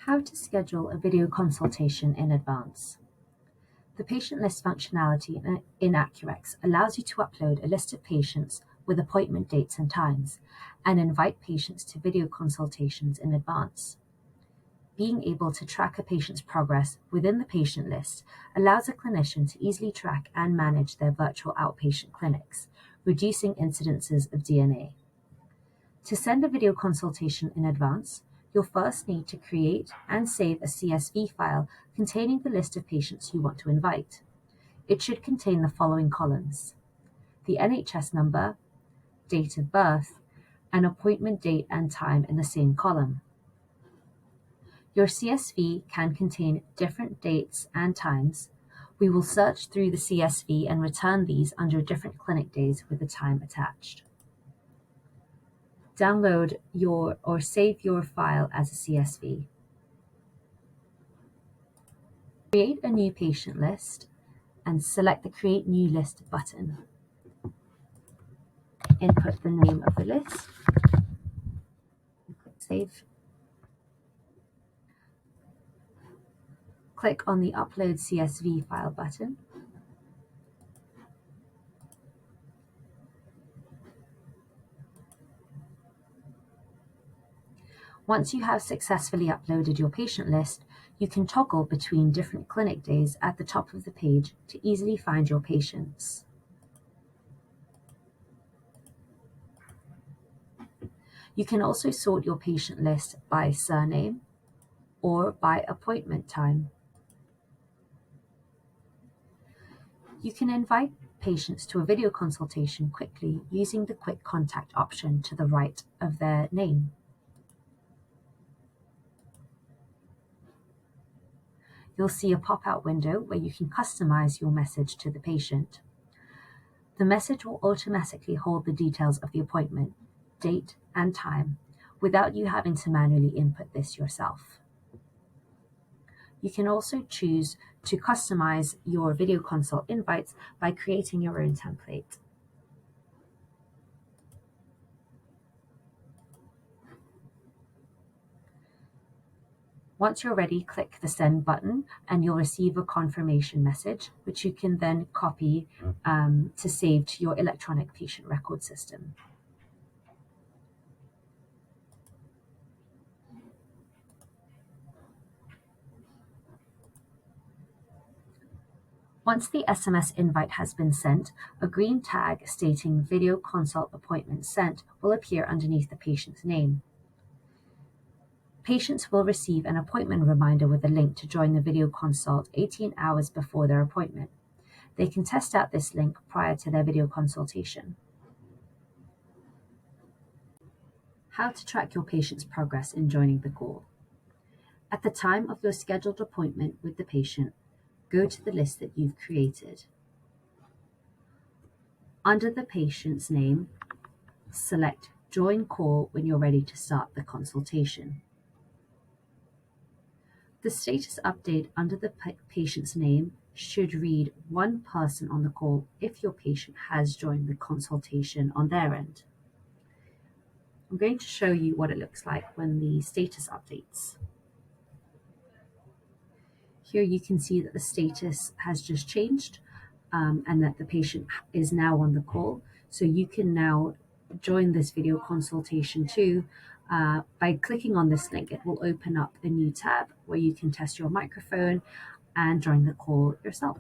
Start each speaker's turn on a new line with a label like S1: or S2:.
S1: How to schedule a video consultation in advance. The patient list functionality in Accurex allows you to upload a list of patients with appointment dates and times and invite patients to video consultations in advance. Being able to track a patient's progress within the patient list allows a clinician to easily track and manage their virtual outpatient clinics, reducing incidences of DNA. To send a video consultation in advance, you'll first need to create and save a CSV file containing the list of patients you want to invite. It should contain the following columns: the NHS number, date of birth, and appointment date and time in the same column. Your CSV can contain different dates and times. We will search through the CSV and return these under different clinic days with the time attached. Download or save your file as a CSV. Create a new patient list and select the Create New List button. Input the name of the list. Save. Click on the Upload CSV file button. Once you have successfully uploaded your patient list, you can toggle between different clinic days at the top of the page to easily find your patients. You can also sort your patient list by surname or by appointment time. You can invite patients to a video consultation quickly using the Quick Contact option to the right of their name. You'll see a pop-out window where you can customize your message to the patient. The message will automatically hold the details of the appointment, date, and time without you having to manually input this yourself. You can also choose to customize your video consult invites by creating your own template. Once you're ready, click the Send button and you'll receive a confirmation message, which you can then copy to save to your electronic patient record system. Once the SMS invite has been sent, a green tag stating Video Consult Appointment Sent will appear underneath the patient's name. Patients will receive an appointment reminder with a link to join the video consult 18 hours before their appointment. They can test out this link prior to their video consultation. How to track your patient's progress in joining the call. At the time of your scheduled appointment with the patient, go to the list that you've created. Under the patient's name, select Join Call when you're ready to start the consultation. The status update under the patient's name should read one person on the call if your patient has joined the consultation on their end. I'm going to show you what it looks like when the status updates. Here you can see that the status has just changed and that the patient is now on the call. So you can now join this video consultation too. By clicking on this link, it will open up a new tab where you can test your microphone and join the call yourself.